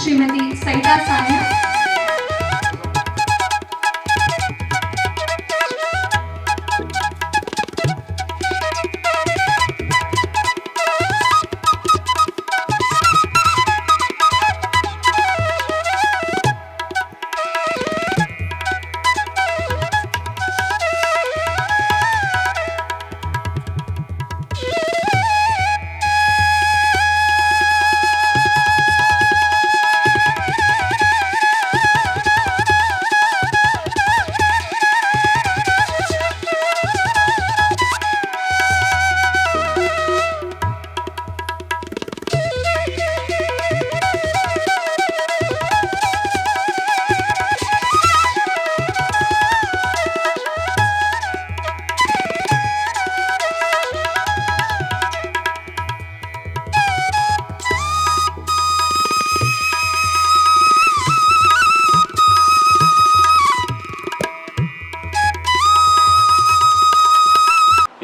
ಶ್ರೀಮತಿ ಸೈತಾ ಸಾನಿಯಾ.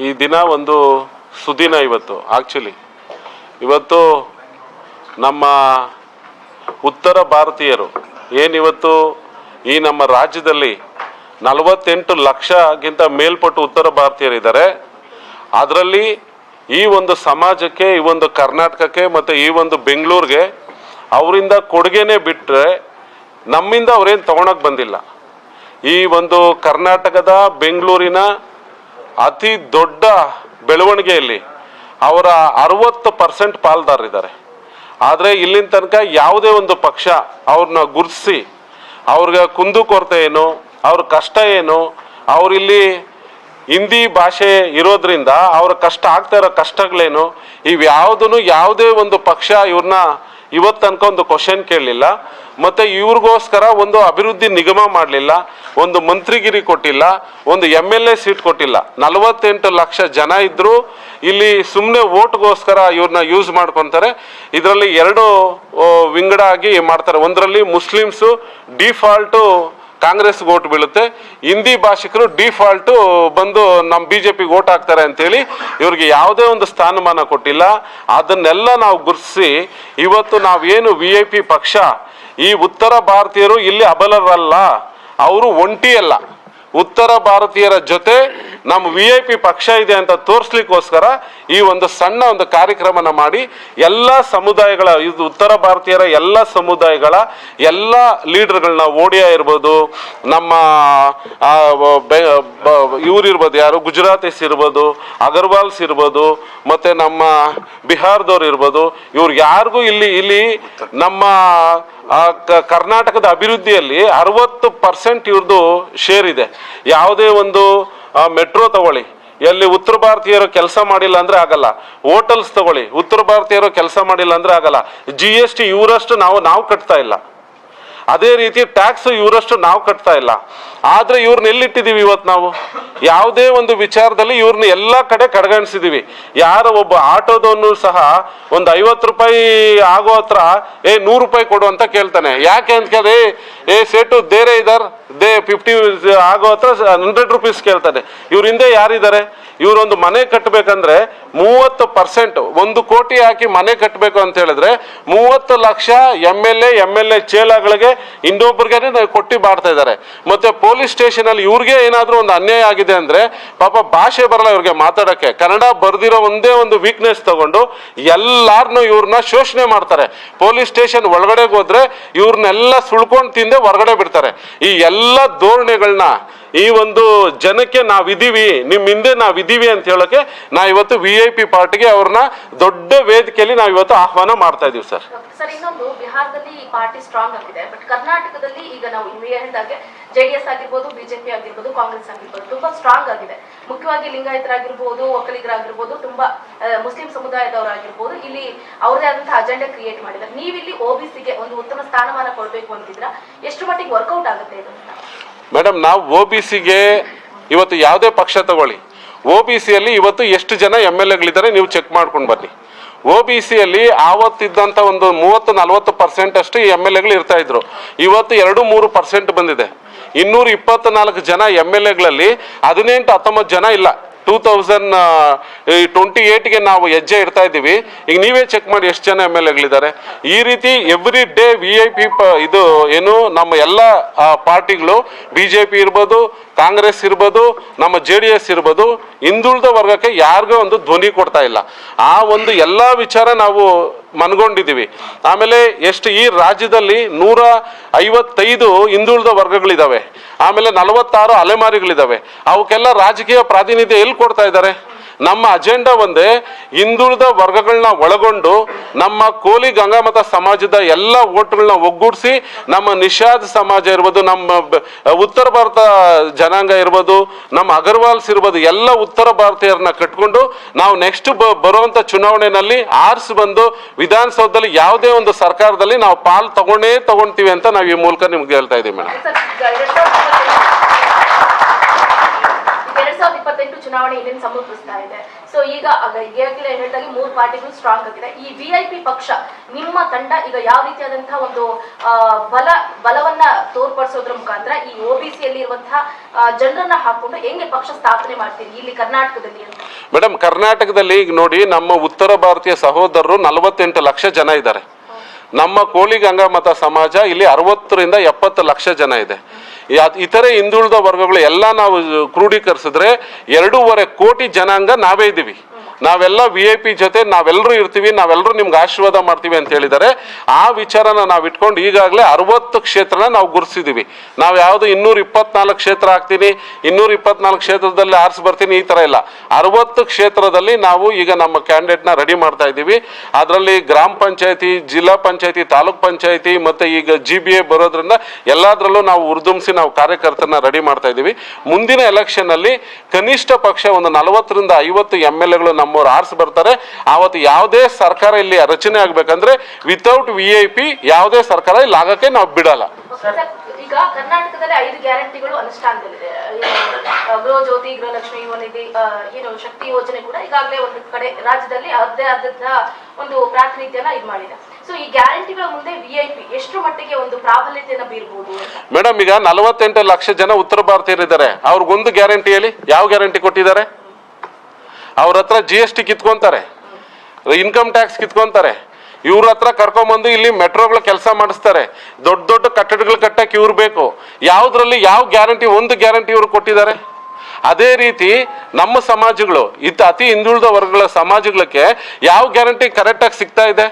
ಈ ದಿನ ಒಂದು ಸುದಿನ. ಇವತ್ತು ನಮ್ಮ ಉತ್ತರ ಭಾರತೀಯರು ಏನಿವತ್ತು ಈ ನಮ್ಮ ರಾಜ್ಯದಲ್ಲಿ 48 ಲಕ್ಷಕ್ಕಿಂತ ಮೇಲ್ಪಟ್ಟು ಉತ್ತರ ಭಾರತೀಯರಿದ್ದಾರೆ. ಅದರಲ್ಲಿ ಈ ಒಂದು ಸಮಾಜಕ್ಕೆ, ಈ ಒಂದು ಕರ್ನಾಟಕಕ್ಕೆ ಮತ್ತು ಈ ಒಂದು ಬೆಂಗಳೂರಿಗೆ ಅವರಿಂದ ಕೊಡುಗೆನೇ ಬಿಟ್ಟರೆ ನಮ್ಮಿಂದ ಅವರೇನು ತಗೊಳಕ್ಕೆ ಬಂದಿಲ್ಲ. ಈ ಒಂದು ಕರ್ನಾಟಕದ ಬೆಂಗಳೂರಿನ ಅತಿ ದೊಡ್ಡ ಬೆಳವಣಿಗೆಯಲ್ಲಿ ಅವರ 60% ಪಾಲ್ದಾರರಿದ್ದಾರೆ. ಆದರೆ ಇಲ್ಲಿನ ತನಕ ಯಾವುದೇ ಒಂದು ಪಕ್ಷ ಅವ್ರನ್ನ ಗುರುತಿಸಿ ಅವ್ರಿಗೆ ಕುಂದುಕೊರತೆ ಏನು, ಅವ್ರ ಕಷ್ಟ ಏನು, ಅವರಿಲ್ಲಿ ಹಿಂದಿ ಭಾಷೆ ಇರೋದ್ರಿಂದ ಅವ್ರ ಕಷ್ಟ ಆಗ್ತಾ ಇರೋ ಕಷ್ಟಗಳೇನು, ಇವ್ಯಾವುದೂ ಯಾವುದೇ ಒಂದು ಪಕ್ಷ ಇವ್ರನ್ನ ಇವತ್ತು ತನಕ ಒಂದು ಕ್ವಶನ್ ಕೇಳಲಿಲ್ಲ. ಮತ್ತು ಇವ್ರಿಗೋಸ್ಕರ ಒಂದು ಅಭಿವೃದ್ಧಿ ನಿಗಮ ಮಾಡಲಿಲ್ಲ, ಒಂದು ಮಂತ್ರಿಗಿರಿ ಕೊಟ್ಟಿಲ್ಲ, ಒಂದು MLA ಸೀಟ್ ಕೊಟ್ಟಿಲ್ಲ. 48 ಲಕ್ಷ ಜನ ಇದ್ದರೂ ಇಲ್ಲಿ ಸುಮ್ಮನೆ ಓಟ್ಗೋಸ್ಕರ ಇವ್ರನ್ನ ಯೂಸ್ ಮಾಡ್ಕೊತಾರೆ. ಇದರಲ್ಲಿ 2 ವಿಂಗಡ ಆಗಿ ಮಾಡ್ತಾರೆ. ಒಂದರಲ್ಲಿ ಮುಸ್ಲಿಮ್ಸು ಡಿಫಾಲ್ಟು ಕಾಂಗ್ರೆಸ್ಗೆ ಓಟ್ ಬೀಳುತ್ತೆ, ಹಿಂದಿ ಭಾಷಿಕರು ಡಿಫಾಲ್ಟು ಬಂದು ನಮ್ಮ BJPಗೆ ಓಟ್ ಹಾಕ್ತಾರೆ ಅಂತೇಳಿ ಇವ್ರಿಗೆ ಯಾವುದೇ ಒಂದು ಸ್ಥಾನಮಾನ ಕೊಟ್ಟಿಲ್ಲ. ಅದನ್ನೆಲ್ಲ ನಾವು ಗುರುತಿಸಿ ಇವತ್ತು ನಾವೇನು VIP ಪಕ್ಷ, ಈ ಉತ್ತರ ಭಾರತೀಯರು ಇಲ್ಲಿ ಅಬಲರಲ್ಲ, ಅವರು ಒಂಟಿ ಅಲ್ಲ, ಉತ್ತರ ಭಾರತೀಯರ ಜೊತೆ ನಮ್ಮ VIP ಪಕ್ಷ ಇದೆ ಅಂತ ತೋರಿಸ್ಲಿಕ್ಕೋಸ್ಕರ ಈ ಒಂದು ಸಣ್ಣ ಒಂದು ಕಾರ್ಯಕ್ರಮನ ಮಾಡಿ ಎಲ್ಲ ಸಮುದಾಯಗಳ, ಇದು ಉತ್ತರ ಭಾರತೀಯರ ಎಲ್ಲ ಸಮುದಾಯಗಳ ಎಲ್ಲ ಲೀಡರ್ಗಳನ್ನ, ಓಡಿಯಾ ಇರ್ಬೋದು, ನಮ್ಮ ಇವರಿರ್ಬೋದು, ಯಾರು ಗುಜರಾತೀಸ್ ಇರ್ಬೋದು, ಅಗರ್ವಾಲ್ಸ್ ಇರ್ಬೋದು, ಮತ್ತು ನಮ್ಮ ಬಿಹಾರದವ್ರು ಇರ್ಬೋದು, ಇವ್ರು ಯಾರಿಗೂ ಇಲ್ಲಿ ನಮ್ಮ ಕರ್ನಾಟಕದ ಅಭಿವೃದ್ಧಿಯಲ್ಲಿ 60% ಇವ್ರದ್ದು ಶೇರ್ ಇದೆ. ಯಾವುದೇ ಒಂದು ಮೆಟ್ರೋ ತಗೊಳ್ಳಿ, ಎಲ್ಲಿ ಉತ್ತರ ಭಾರತೀಯರು ಕೆಲಸ ಮಾಡಿಲ್ಲ ಅಂದ್ರೆ ಆಗಲ್ಲ. ಹೋಟೆಲ್ಸ್ ತಗೊಳ್ಳಿ, ಉತ್ತರ ಭಾರತೀಯರು ಕೆಲಸ ಮಾಡಿಲ್ಲ ಅಂದ್ರೆ ಆಗಲ್ಲ. GST ಇವರಷ್ಟು ನಾವು ಕಟ್ತಾ ಇಲ್ಲ. ಅದೇ ರೀತಿ ಟ್ಯಾಕ್ಸ್ ಇವರಷ್ಟು ನಾವು ಕಟ್ತಾ ಇಲ್ಲ. ಆದರೆ ಇವ್ರನ್ನ ಎಲ್ಲಿಟ್ಟಿದ್ದೀವಿ ಇವತ್ತು ನಾವು? ಯಾವುದೇ ಒಂದು ವಿಚಾರದಲ್ಲಿ ಇವ್ರನ್ನ ಎಲ್ಲ ಕಡೆ ಕಡೆಗಣಿಸಿದ್ದೀವಿ. ಯಾರೋ ಒಬ್ಬ ಆಟೋದವನು ಸಹ ಒಂದು 50 ರೂಪಾಯಿ ಆಗೋ ಹತ್ರ 100 ರೂಪಾಯಿ ಕೊಡು ಅಂತ ಕೇಳ್ತಾನೆ. ಯಾಕೆ ಅಂತ ಕೇಳಿ, ಸೇಟು ದೇರೆ ಇದಾರ್, 50 ಆಗೋ ಹತ್ರ 100 ರೂಪೀಸ್ ಕೇಳ್ತಾನೆ. ಇವ್ರ ಹಿಂದೆ ಯಾರಿದ್ದಾರೆ? ಇವರೊಂದು ಮನೆ ಕಟ್ಟಬೇಕಂದ್ರೆ 30%, 1 ಕೋಟಿ ಹಾಕಿ ಮನೆ ಕಟ್ಟಬೇಕು ಅಂತ ಹೇಳಿದ್ರೆ 30 ಲಕ್ಷ MLA ಚೇಲಾಗಳಿಗೆ ಇನ್ನೊಬ್ಬರಿಗೆ ಕೊಟ್ಟು ಮಾಡ್ತಾ ಇದ್ದಾರೆ. ಮತ್ತೆ ಪೊಲೀಸ್ ಸ್ಟೇಷನ್ ಅಲ್ಲಿ ಇವ್ರಿಗೆ ಏನಾದ್ರೂ ಒಂದು ಅನ್ಯಾಯ ಆಗಿದೆ ಅಂದ್ರೆ ಪಾಪ ಭಾಷೆ ಬರಲ್ಲ ಇವ್ರಿಗೆ ಮಾತಾಡಕ್ಕೆ, ಕನ್ನಡ ಬರ್ದಿರೋ ಒಂದೇ ಒಂದು ವೀಕ್ನೆಸ್ ತಗೊಂಡು ಎಲ್ಲಾರನ್ನು ಇವ್ರನ್ನ ಶೋಷಣೆ ಮಾಡ್ತಾರೆ. ಪೊಲೀಸ್ ಸ್ಟೇಷನ್ ಒಳಗಡೆಗೆ ಹೋದ್ರೆ ಇವ್ರನ್ನೆಲ್ಲ ಸುಳ್ಕೊಂಡು ತಿಂದೆ ಹೊರಗಡೆ ಬಿಡ್ತಾರೆ. ಈ ಎಲ್ಲ ಧೋರಣೆಗಳನ್ನ ಈ ಒಂದು ಜನಕ್ಕೆ ನಾವಿದ್ದೀವಿ, ನಿಮ್ಮ ಹಿಂದೆ ನಾವಿದ್ದೀವಿ ಅಂತ ಹೇಳೋಕೆ ಇವತ್ತು VIP ಪಾರ್ಟಿಗೆ ಅವ್ರನ್ನ ದೊಡ್ಡ ವೇದಿಕೆಯಲ್ಲಿ ಇವತ್ತು ಆಹ್ವಾನ ಮಾಡ್ತಾ ಇದೀವಿ ಸರ್. ಸರ್, ಇನ್ನೊಂದು, ಬಿಹಾರದಲ್ಲಿ ಈ ಪಾರ್ಟಿ ಸ್ಟ್ರಾಂಗ್ ಆಗಿದೆ, ಬಟ್ ಕರ್ನಾಟಕದಲ್ಲಿ ಈಗ ನಾವು ಹೇಳಿದಾಗೆ JDS ಆಗಿರ್ಬೋದು, BJP ಆಗಿರ್ಬೋದು, ಕಾಂಗ್ರೆಸ್ ಆಗಿರ್ಬೋದು ತುಂಬಾ ಸ್ಟ್ರಾಂಗ್ ಆಗಿದೆ. ಮುಖ್ಯವಾಗಿ ಲಿಂಗಾಯತರಾಗಿರ್ಬೋದು, ಒಕ್ಕಲಿಗರಾಗಿರ್ಬೋದು, ತುಂಬಾ ಮುಸ್ಲಿಂ ಸಮುದಾಯದವರಾಗಿರ್ಬೋದು ಇಲ್ಲಿ ಅವ್ರದೇ ಆದಂತಹ ಅಜೆಂಡಾ ಕ್ರಿಯೇಟ್ ಮಾಡಿದ್ದಾರೆ. ನೀವಿಲ್ಲಿ OBCಗೆ ಒಂದು ಉತ್ತಮ ಸ್ಥಾನಮಾನ ಕೊಡಬೇಕು ಅಂತಿದ್ರ, ಎಷ್ಟು ಮಟ್ಟಿಗೆ ವರ್ಕೌಟ್ ಆಗುತ್ತೆ ಇದು? ಮೇಡಮ್, ನಾವು OBCಗೆ ಇವತ್ತು ಯಾವುದೇ ಪಕ್ಷ ತಗೊಳ್ಳಿ, OBCಯಲ್ಲಿ ಇವತ್ತು ಎಷ್ಟು ಜನ MLAಗಳಿದ್ದಾರೆ ನೀವು ಚೆಕ್ ಮಾಡ್ಕೊಂಡು ಬನ್ನಿ. OBCಯಲ್ಲಿ ಆವತ್ತಿದ್ದಂಥ ಒಂದು 30-40% ಅಷ್ಟು MLAಗಳು ಇರ್ತಾ ಇದ್ರು. ಇವತ್ತು 2-3% ಬಂದಿದೆ. 224 ಜನ MLAಗಳಲ್ಲಿ 18-19 ಜನ ಇಲ್ಲ. 2028ಗೆ ನಾವು ಹೆಜ್ಜೆ ಇಡ್ತಾ ಇದ್ದೀವಿ. ಈಗ ನೀವೇ ಚೆಕ್ ಮಾಡಿ ಎಷ್ಟು ಜನ MLAಗಳಿದ್ದಾರೆ. ಈ ರೀತಿ ಎವ್ರಿ ಡೇ VIP ಇದು ಏನು ನಮ್ಮ ಎಲ್ಲ ಪಾರ್ಟಿಗಳು BJP ಇರ್ಬೋದು, ಕಾಂಗ್ರೆಸ್ ಇರ್ಬೋದು, ನಮ್ಮ JDS ಇರ್ಬೋದು, ಹಿಂದುಳಿದ ವರ್ಗಕ್ಕೆ ಯಾರಿಗೂ ಒಂದು ಧ್ವನಿ ಕೊಡ್ತಾ ಇಲ್ಲ. ಆ ಒಂದು ಎಲ್ಲ ವಿಚಾರ ನಾವು ಮನಗೊಂಡಿದ್ದೀವಿ. ಆಮೇಲೆ ಎಷ್ಟು ಈ ರಾಜ್ಯದಲ್ಲಿ 155 ಹಿಂದುಳಿದ ವರ್ಗಗಳಿದ್ದಾವೆ, ಆಮೇಲೆ 46 ಅಲೆಮಾರಿಗಳಿದ್ದಾವೆ. ಅವಕ್ಕೆಲ್ಲ ರಾಜಕೀಯ ಪ್ರಾತಿನಿಧ್ಯ ಎಲ್ಲಿ ಕೊಡ್ತಾ ಇದ್ದಾರೆ? ನಮ್ಮ ಅಜೆಂಡಾ ಒಂದೇ, ಹಿಂದುಳಿದ ವರ್ಗಗಳನ್ನ ಒಳಗೊಂಡು ನಮ್ಮ ಕೋಲಿ ಗಂಗಾಮತ ಸಮಾಜದ ಎಲ್ಲ ಓಟ್ಗಳನ್ನ ಒಗ್ಗೂಡಿಸಿ ನಮ್ಮ ನಿಷಾದ್ ಸಮಾಜ ಇರ್ಬೋದು, ನಮ್ಮ ಉತ್ತರ ಭಾರತ ಜನಾಂಗ ಇರ್ಬೋದು, ನಮ್ಮ ಅಗರ್ವಾಲ್ಸ್ ಇರ್ಬೋದು, ಎಲ್ಲ ಉತ್ತರ ಭಾರತೀಯರನ್ನ ಕಟ್ಕೊಂಡು ನಾವು ನೆಕ್ಸ್ಟ್ ಬರುವಂತ ಚುನಾವಣೆಯಲ್ಲಿ ಆರ್ಸ್ ಬಂದು ವಿಧಾನಸೌಧದಲ್ಲಿ ಯಾವುದೇ ಒಂದು ಸರ್ಕಾರದಲ್ಲಿ ನಾವು ಪಾಲ್ ತಗೊಳ್ತೀವಿ ಅಂತ ನಾವು ಈ ಮೂಲಕ ನಿಮ್ಗೆ ಹೇಳ್ತಾ ಇದ್ದೀವಿ ಮೇಡಮ್. 2028 ಚುನಾವಣೆ ಇನ್ನೇನು ಸಮೀಪಿಸ್ತಾ ಇದೆ. ಸೊ ಈಗ ಈಗಾಗಲೇ ಹೇಳಿದಾಗೆ 3 ಪಾರ್ಟಿಗಳು ಸ್ಟ್ರಾಂಗ್ ಆಗಿದೆ. ಈ VIP ಪಕ್ಷ ನಿಮ್ಮ ತಂಡ ಈಗ ಯಾವ ರೀತಿಯಾದಂತಹ ಒಂದು ಬಲವನ್ನ ತೋರ್ಪಡಿಸೋದ್ರ ಮುಖಾಂತರ ಈ OBC ಯಲ್ಲಿ ಇರುವಂತಹ ಜನರನ್ನ ಹಾಕೊಂಡು ಹೆಂಗೆ ಪಕ್ಷ ಸ್ಥಾಪನೆ ಮಾಡ್ತೀರಿ ಇಲ್ಲಿ ಕರ್ನಾಟಕದಲ್ಲಿ ಅಂತ? ಮೇಡಮ್, ಕರ್ನಾಟಕದಲ್ಲಿ ಈಗ ನೋಡಿ, ನಮ್ಮ ಉತ್ತರ ಭಾರತೀಯ ಸಹೋದರರು 48 ಲಕ್ಷ ಜನ ಇದ್ದಾರೆ. ನಮ್ಮ ಕೋಲಿ ಗಂಗಾಮತ ಸಮಾಜ ಇಲ್ಲಿ 60 ರಿಂದ 70 ಲಕ್ಷ ಜನ ಇದೆ. ಇತರೆ ಹಿಂದುಳಿದ ವರ್ಗಗಳು ಎಲ್ಲ ನಾವು ಕ್ರೋಢೀಕರಿಸಿದ್ರೆ 2.5 ಕೋಟಿ ಜನಾಂಗ ನಾವೇ ಇದ್ದೀವಿ. ನಾವೆಲ್ಲ VIP ಜೊತೆ ನಾವೆಲ್ಲರೂ ಇರ್ತೀವಿ, ನಾವೆಲ್ಲರೂ ನಿಮ್ಗೆ ಆಶೀರ್ವಾದ ಮಾಡ್ತೀವಿ ಅಂತ ಹೇಳಿದ್ದಾರೆ. ಆ ವಿಚಾರನ ನಾವು ಇಟ್ಕೊಂಡು ಈಗಾಗಲೇ 60 ಕ್ಷೇತ್ರನ ನಾವು ಗುರುತಿಸಿದ್ದೀವಿ. ನಾವು ಯಾವುದು 224 ಕ್ಷೇತ್ರ ಆಗ್ತೀನಿ, 224 ಕ್ಷೇತ್ರದಲ್ಲಿ ಆರಿಸಿ ಬರ್ತೀನಿ, ಈ ಥರ ಇಲ್ಲ. 60 ಕ್ಷೇತ್ರದಲ್ಲಿ ನಾವು ಈಗ ನಮ್ಮ ಕ್ಯಾಂಡಿಡೇಟ್ನ ರೆಡಿ ಮಾಡ್ತಾ ಇದ್ದೀವಿ. ಅದರಲ್ಲಿ ಗ್ರಾಮ ಪಂಚಾಯತಿ, ಜಿಲ್ಲಾ ಪಂಚಾಯತಿ, ತಾಲೂಕ್ ಪಂಚಾಯತಿ ಮತ್ತು ಈಗ GBA ಬರೋದ್ರಿಂದ ಎಲ್ಲದರಲ್ಲೂ ನಾವು ಉರ್ದುಂಬಿಸಿ ನಾವು ಕಾರ್ಯಕರ್ತರನ್ನ ರೆಡಿ ಮಾಡ್ತಾ ಇದ್ದೀವಿ. ಮುಂದಿನ ಎಲೆಕ್ಷನ್ನಲ್ಲಿ ಕನಿಷ್ಠ ಪಕ್ಷ ಒಂದು 40 ರಿಂದ 50 MLAಗಳು ನಮ್ಮವ್ರು ಆರಿಸಿ ಬರ್ತಾರೆ. ಆವತ್ತು ಯಾವುದೇ ಸರ್ಕಾರ ಇಲ್ಲಿ ರಚನೆ ಆಗ್ಬೇಕಂದ್ರೆ ವಿತೌಟ್ VIP ಯಾವುದೇ ಸರ್ಕಾರ ಇಲ್ಲಿ ಆಗಕ್ಕೆ ನಾವು ಬಿಡಲ್ಲ. ಈಗ ಕರ್ನಾಟಕದಲ್ಲಿ 5 ಗ್ಯಾರಂಟಿಗಳು ಅನುಷ್ಠಾನದಲ್ಲಿದೆ. ಗೃಹ ಜ್ಯೋತಿ, ಗೃಹಲಕ್ಷ್ಮಿ ನಿಧಿ, ಏನು ಶಕ್ತಿ ಯೋಜನೆ ಕೂಡ ಈಗಾಗಲೇ ಒಂದು ಕಡೆ ರಾಜ್ಯದಲ್ಲಿ ಅದೇ ಒಂದು ಪ್ರಾತಿನಿಧ್ಯನ ಇದು ಮಾಡಿದೆ. ಸೊ ಈ ಗ್ಯಾರಂಟಿಗಳ ಮುಂದೆ VIP ಎಷ್ಟು ಮಟ್ಟಿಗೆ ಒಂದು ಪ್ರಾಬಲ್ಯತೆಯನ್ನು ಬೀರ್ಬೋದು? ಮೇಡಮ್, ಈಗ 48 ಲಕ್ಷ ಜನ ಉತ್ತರ ಭಾರತೀಯರಿದ್ದಾರೆ. ಅವ್ರಿಗೊಂದು ಗ್ಯಾರಂಟಿ ಹೇಳಿ, ಯಾವ ಗ್ಯಾರಂಟಿ ಕೊಟ್ಟಿದ್ದಾರೆ? ಅವ್ರ ಹತ್ರ GST ಕಿತ್ಕೊಂತಾರೆ, ಇನ್ಕಮ್ ಟ್ಯಾಕ್ಸ್ ಕಿತ್ಕೊಂತಾರೆ, ಇವ್ರ ಹತ್ರ ಕರ್ಕೊಂಬಂದು ಇಲ್ಲಿ ಮೆಟ್ರೋಗಳ ಕೆಲಸ ಮಾಡಿಸ್ತಾರೆ, ದೊಡ್ಡ ದೊಡ್ಡ ಕಟ್ಟಡಗಳು ಕಟ್ಟಕ್ಕೆ ಇವ್ರು ಬೇಕು. ಯಾವುದ್ರಲ್ಲಿ ಯಾವ ಗ್ಯಾರಂಟಿ, ಒಂದು ಗ್ಯಾರಂಟಿ ಇವ್ರು ಕೊಟ್ಟಿದ್ದಾರೆ? ಅದೇ ರೀತಿ ನಮ್ಮ ಸಮಾಜಗಳು ಅತಿ ಹಿಂದುಳಿದ ವರ್ಗಗಳ ಸಮಾಜಗಳಿಗೆ ಯಾವ ಗ್ಯಾರಂಟಿ ಕರೆಕ್ಟಾಗಿ ಸಿಗ್ತಾ ಇದೆ?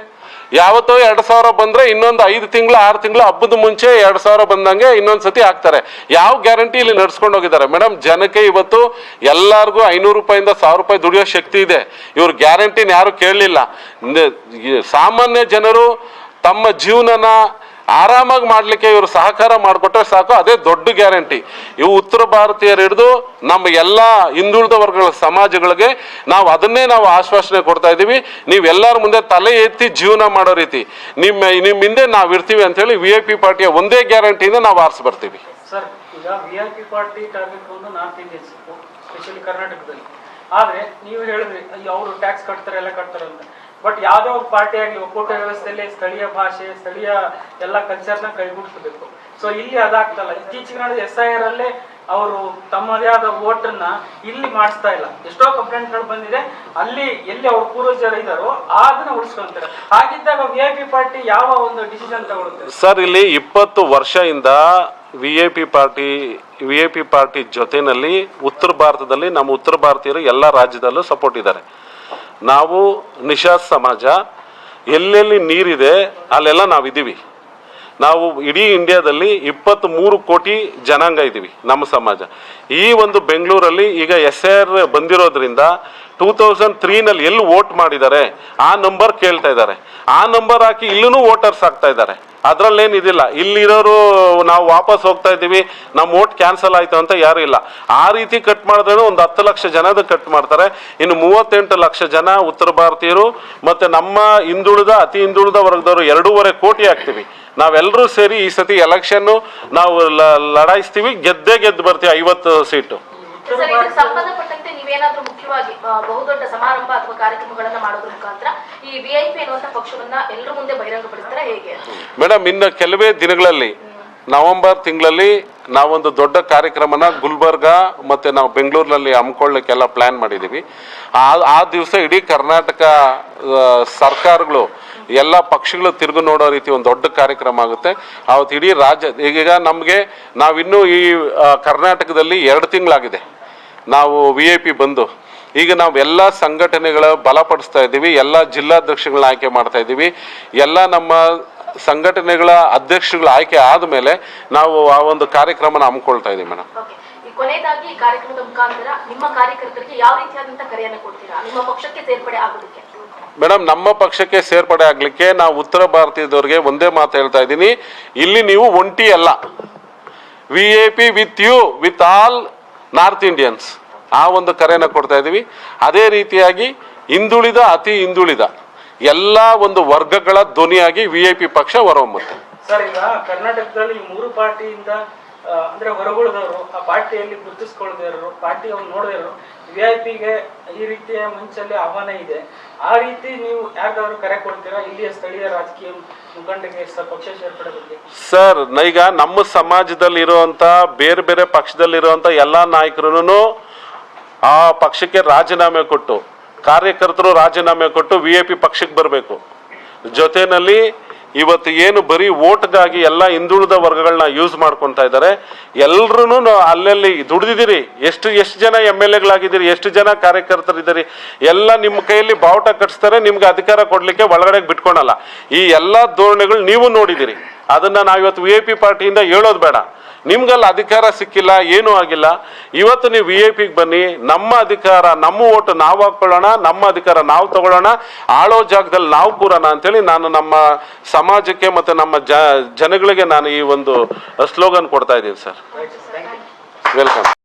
ಯಾವತ್ತೋ 2000 ಬಂದ್ರೆ ಇನ್ನೊಂದು 5 ತಿಂಗಳು 6 ತಿಂಗಳು ಹಬ್ಬದ ಮುಂಚೆ 2000 ಬಂದಂಗೆ ಇನ್ನೊಂದ್ಸತಿ ಹಾಕ್ತಾರೆ. ಯಾವ ಗ್ಯಾರಂಟಿ ಇಲ್ಲಿ ನಡ್ಸ್ಕೊಂಡು ಹೋಗಿದ್ದಾರೆ? ಮೇಡಮ್, ಜನಕ್ಕೆ ಇವತ್ತು ಎಲ್ಲರಿಗೂ 500 ರೂಪಾಯಿಂದ 1000 ರೂಪಾಯಿ ದುಡಿಯೋ ಶಕ್ತಿ ಇದೆ. ಇವ್ರ ಗ್ಯಾರಂಟಿನ ಯಾರು ಕೇಳಲಿಲ್ಲ. ಸಾಮಾನ್ಯ ಜನರು ತಮ್ಮ ಜೀವನನ ಆರಾಮಾಗಿ ಮಾಡ್ಲಿಕ್ಕೆ ಇವರು ಸಹಕಾರ ಮಾಡಿಕೊಟ್ರೆ ಸಾಕು, ಅದೇ ದೊಡ್ಡ ಗ್ಯಾರಂಟಿ. ಇವು ಉತ್ತರ ಭಾರತೀಯರು ಹಿಡಿದು ನಮ್ಮ ಎಲ್ಲ ಹಿಂದುಳಿದ ವರ್ಗಗಳ ಸಮಾಜಗಳಿಗೆ ನಾವು ಅದನ್ನೇ ನಾವು ಆಶ್ವಾಸನೆ ಕೊಡ್ತಾ ಇದ್ದೀವಿ. ನೀವೆಲ್ಲರ ಮುಂದೆ ತಲೆ ಎತ್ತಿ ಜೀವನ ಮಾಡೋ ರೀತಿ ನಿಮ್ಮ ಹಿಂದೆ ನಾವು ಇರ್ತೀವಿ ಅಂತೇಳಿ VIP ಪಾರ್ಟಿಯ ಒಂದೇ ಗ್ಯಾರಂಟಿಯಿಂದ ನಾವು ಆರಿಸಿ ಬರ್ತೀವಿ. ಸರ್, ಈಗ VIP ಪಾರ್ಟಿ ಟಾರ್ಗೆಟ್ ಒಂದು ನಾರ್ತ್ ಇಂಡಿಯನ್ಸ್, ಸ್ಪೆಷಲಿ ಕರ್ನಾಟಕದಲ್ಲಿ. ಆದ್ರೆ ನೀವು ಹೇಳಿದ್ರಿ ಅವರು ಟ್ಯಾಕ್ಸ್ ಕಟ್ತಾರೆ, ಎಲ್ಲ ಕಟ್ತಾರೆ ಅಂತ. ಬಟ್ ಯಾವುದೇ ಒಂದು ಪಾರ್ಟಿ ಆಗಲಿ ಒಕ್ಕೂಟ ವ್ಯವಸ್ಥೆಯಲ್ಲಿ ಸ್ಥಳೀಯ ಭಾಷೆ, ಸ್ಥಳೀಯ ಎಲ್ಲ ಕಲ್ಚರ್ನ ಕೈಗೂಡಿಸಬೇಕು. ಸೊ ಇಲ್ಲಿ ಅದಾಗ್ತಲ್ಲ. ಇತ್ತೀಚೆಗೆ ನಡೆದ SIR ಅಲ್ಲೇ ಅವರು ತಮ್ಮದೇ ಆದ ವೋಟನ್ನ ಇಲ್ಲಿ ಮಾಡಿಸ್ತಾ ಇಲ್ಲ. ಎಷ್ಟೋ ಕಂಪ್ಲೇಂಟ್ಗಳು ಬಂದಿದೆ. ಅಲ್ಲಿ ಎಲ್ಲಿ ಅವ್ರ ಪೂರ್ವಜರು ಇದ್ದಾರೋ ಅದನ್ನ ಉಳಿಸ್ಕೊಂತಾರೆ. ಹಾಗಿದ್ದಾಗ VIP ಪಾರ್ಟಿ ಯಾವ ಒಂದು ಡಿಸಿಷನ್ ತಗೊಳುತ್ತೆ? ಸರ್, ಇಲ್ಲಿ 20 ವರ್ಷದಿಂದ VIP ಪಾರ್ಟಿ ಜೊತೆನಲ್ಲಿ ಉತ್ತರ ಭಾರತದಲ್ಲಿ ನಮ್ಮ ಉತ್ತರ ಭಾರತೀಯರು ಎಲ್ಲ ರಾಜ್ಯದಲ್ಲೂ ಸಪೋರ್ಟ್ ಇದ್ದಾರೆ. ನಾವು ನಿಷಾದ್ ಸಮಾಜ ಎಲ್ಲೆಲ್ಲಿ ನೀರಿದೆ ಅಲ್ಲೆಲ್ಲ ನಾವಿದ್ದೀವಿ. ನಾವು ಇಡೀ ಇಂಡಿಯಾದಲ್ಲಿ 23 ಕೋಟಿ ಜನಾಂಗ ಇದ್ದೀವಿ ನಮ್ಮ ಸಮಾಜ. ಈ ಒಂದು ಬೆಂಗಳೂರಲ್ಲಿ ಈಗ SIR ಬಂದಿರೋದ್ರಿಂದ 2003ನಲ್ಲಿ ಎಲ್ಲಿ ವೋಟ್ ಮಾಡಿದ್ದಾರೆ ಆ ನಂಬರ್ ಕೇಳ್ತಾ ಇದ್ದಾರೆ. ಆ ನಂಬರ್ ಹಾಕಿ ಇಲ್ಲೂ ವೋಟರ್ಸ್ ಆಗ್ತಾ ಇದ್ದಾರೆ. ಅದರಲ್ಲೇನಿದಿಲ್ಲ, ಇಲ್ಲಿರೋರು ನಾವು ವಾಪಸ್ ಹೋಗ್ತಾ ಇದ್ದೀವಿ, ನಮ್ಮ ವೋಟ್ ಕ್ಯಾನ್ಸಲ್ ಆಯ್ತು ಅಂತ ಯಾರು ಇಲ್ಲ. ಆ ರೀತಿ ಕಟ್ ಮಾಡಿದ್ರೆ ಒಂದು 10 ಲಕ್ಷ ಜನದ ಕಟ್ ಮಾಡ್ತಾರೆ. ಇನ್ನು 38 ಲಕ್ಷ ಜನ ಉತ್ತರ ಭಾರತೀಯರು ಮತ್ತು ನಮ್ಮ ಅತಿ ಹಿಂದುಳಿದ ವರ್ಗದವರು 2.5 ಕೋಟಿ ಆಗ್ತೀವಿ. ನಾವೆಲ್ಲರೂ ಸೇರಿ ಈ ಸತಿ ಎಲೆಕ್ಷನ್ನು ನಾವು ಲಡಾಯಿಸ್ತೀವಿ, ಗೆದ್ದು ಬರ್ತೀವಿ 50 ಸೀಟು. ಸಂಬಂಧಪಟ್ಟಂತೆ ನೀವೇನಾದ್ರೂ ಮುಖ್ಯವಾಗಿ ಬಹುದೊಡ್ಡ ಸಮಾರಂಭ ಅಥವಾ ಕಾರ್ಯಕ್ರಮಗಳನ್ನ ಮಾಡೋದ್ರ ಮುಖಾಂತರ ಈ VIP ಅನ್ನುವಂತ ಪಕ್ಷವನ್ನ ಎಲ್ಲರ ಮುಂದೆ ಬಹಿರಂಗಪಡಿಸ್ತಾರೆ ಹೇಗೆ? ಮೇಡಮ್, ಇನ್ನು ಕೆಲವೇ ದಿನಗಳಲ್ಲಿ ನವೆಂಬರ್ ತಿಂಗಳಲ್ಲಿ ನಾವೊಂದು ದೊಡ್ಡ ಕಾರ್ಯಕ್ರಮನ ಗುಲ್ಬರ್ಗ ಮತ್ತು ನಾವು ಬೆಂಗಳೂರಿನಲ್ಲಿ ಹಮ್ಮಿಕೊಳ್ಳಿಕ್ಕೆಲ್ಲ ಪ್ಲ್ಯಾನ್ ಮಾಡಿದ್ದೀವಿ. ಆ ದಿವಸ ಇಡೀ ಕರ್ನಾಟಕ ಸರ್ಕಾರಗಳು ಎಲ್ಲ ಪಕ್ಷಗಳು ತಿರುಗು ನೋಡೋ ರೀತಿ ಒಂದು ದೊಡ್ಡ ಕಾರ್ಯಕ್ರಮ ಆಗುತ್ತೆ. ಅವತ್ತು ಇಡೀ ರಾಜ್ಯ ಈಗ ನಾವಿನ್ನೂ ಈ ಕರ್ನಾಟಕದಲ್ಲಿ 2 ತಿಂಗಳಾಗಿದೆ ನಾವು VIP ಬಂದು. ಈಗ ನಾವು ಎಲ್ಲ ಸಂಘಟನೆಗಳ ಬಲಪಡಿಸ್ತಾ ಇದ್ದೀವಿ, ಎಲ್ಲ ಜಿಲ್ಲಾಧ್ಯಕ್ಷಗಳನ್ನ ಆಯ್ಕೆ ಮಾಡ್ತಾ ಇದ್ದೀವಿ. ಎಲ್ಲ ನಮ್ಮ ಸಂಘಟನೆಗಳ ಅಧ್ಯಕ್ಷಗಳ ಆಯ್ಕೆ ಆದಮೇಲೆ ನಾವು ಆ ಒಂದು ಕಾರ್ಯಕ್ರಮನ ಹಮ್ಮಿಕೊಳ್ತಾ ಇದ್ದೀವಿ ಮೇಡಮ್. ಕೊನೆಯದಾಗಿ ಈ ಕಾರ್ಯಕ್ರಮದ ಮುಖಾಂತರ ನಿಮ್ಮ ಕಾರ್ಯಕರ್ತರಿಗೆ ಯಾವ ರೀತಿಯಾದಂತಹ ಕರೆಯನ್ನು ಕೊಡ್ತೀರಾ ನಿಮ್ಮ ಪಕ್ಷಕ್ಕೆ ಸೇರ್ಪಡೆ ಆಗೋದಕ್ಕೆ? ಮೇಡಮ್, ನಮ್ಮ ಪಕ್ಷಕ್ಕೆ ಸೇರ್ಪಡೆ ಆಗ್ಲಿಕ್ಕೆ ನಾವು ಉತ್ತರ ಭಾರತೀಯದವ್ರಿಗೆ ಒಂದೇ ಮಾತು ಹೇಳ್ತಾ ಇದ್ದೀನಿ, ಇಲ್ಲಿ ನೀವು ಒಂಟಿ ಅಲ್ಲ. VIP with you, with all North Indians, ಆ ಒಂದು ಕರೆಯನ್ನು ಕೊಡ್ತಾ ಇದ್ದೀವಿ. ಅದೇ ರೀತಿಯಾಗಿ ಹಿಂದುಳಿದ ಅತಿ ಹಿಂದುಳಿದ ಎಲ್ಲ ಒಂದು ವರ್ಗಗಳ ಧ್ವನಿಯಾಗಿ VIP ಪಕ್ಷ ಹೊರಹೊಮ್ಮುತ್ತೆ. ಸರ್, ಈಗ ಕರ್ನಾಟಕದಲ್ಲಿ 3 ಪಾರ್ಟಿಯಿಂದ ಅಂದ್ರೆ ಹೊರಗುಳಿದವರು, ಆ ಪಾರ್ಟಿಯಲ್ಲಿ ಗುರುತಿಸ್ಕೊಳ್ದೇ ಇರೋರು, ಪಾರ್ಟಿ ಅವ್ರು ನೋಡದೇ ಇರೋರು, VIP-ಗೆ ಈ ರೀತಿಯ ಮಂಚಲ್ಲಿ ಆಹ್ವಾನ ಇದೆ. ಆ ರೀತಿ ನೀವು ಯಾರಿಗಾದ್ರು ಕರೆ ಕೊಡ್ತೀರಾ ಇಲ್ಲಿಯ ಸ್ಥಳೀಯ ರಾಜಕೀಯ ಮುಖಂಡರಿಗೆ ಪಕ್ಷ ಸೇರ್ಪಡೆ ಬಗ್ಗೆ? ಸರ್, ಈಗ ನಮ್ಮ ಸಮಾಜದಲ್ಲಿ ಇರುವಂತ ಬೇರೆ ಬೇರೆ ಪಕ್ಷದಲ್ಲಿರುವಂತ ಎಲ್ಲಾ ನಾಯಕರು ಆ ಪಕ್ಷಕ್ಕೆ ರಾಜೀನಾಮೆ ಕೊಟ್ಟು, ಕಾರ್ಯಕರ್ತರು ರಾಜೀನಾಮೆ ಕೊಟ್ಟು VIP ಪಕ್ಷಕ್ಕೆ ಬರಬೇಕು. ಜೊತೆಯಲ್ಲಿ ಇವತ್ತು ಏನು ಬರೀ ಓಟ್ಗಾಗಿ ಎಲ್ಲ ಹಿಂದುಳಿದ ವರ್ಗಗಳನ್ನ ಯೂಸ್ ಮಾಡ್ಕೊತಾ ಇದ್ದಾರೆ. ಎಲ್ರೂ ಅಲ್ಲಲ್ಲಿ ದುಡಿದಿದ್ದೀರಿ, ಎಷ್ಟು ಜನ MLA-ಗಳಾಗಿದ್ದೀರಿ, ಎಷ್ಟು ಜನ ಕಾರ್ಯಕರ್ತರಿದ್ದೀರಿ, ಎಲ್ಲ ನಿಮ್ಮ ಕೈಯಲ್ಲಿ ಬಾವುಟ ಕಟ್ಸ್ತಾರೆ, ನಿಮ್ಗೆ ಅಧಿಕಾರ ಕೊಡ್ಲಿಕ್ಕೆ ಒಳಗಡೆ ಬಿಟ್ಕೊಳಲ್ಲ. ಈ ಎಲ್ಲ ಧೋರಣೆಗಳು ನೀವು ನೋಡಿದ್ದೀರಿ. ಅದನ್ನ ನಾವಿವತ್ತು VIP ಪಾರ್ಟಿಯಿಂದ ಹೇಳೋದು ಬೇಡ. ನಿಮ್ಗಲ್ಲಿ ಅಧಿಕಾರ ಸಿಕ್ಕಿಲ್ಲ, ಏನೂ ಆಗಿಲ್ಲ. ಇವತ್ತು ನೀವು VIP-ಗೆ ಬನ್ನಿ, ನಮ್ಮ ಅಧಿಕಾರ, ನಮ್ಮ ಓಟು ನಾವು ಹಾಕೊಳ್ಳೋಣ, ನಮ್ಮ ಅಧಿಕಾರ ನಾವು ತಗೊಳ್ಳೋಣ, ಆಳೋ ಜಾಗದಲ್ಲಿ ನಾವು ಕೂರೋಣ ಅಂತೇಳಿ ನಾನು ನಮ್ಮ ಸಮಾಜಕ್ಕೆ ಮತ್ತು ನಮ್ಮ ಜನಗಳಿಗೆ ನಾನು ಈ ಒಂದು ಸ್ಲೋಗನ್ ಕೊಡ್ತಾ ಇದ್ದೀನಿ ಸರ್. ವೆಲ್ಕಮ್.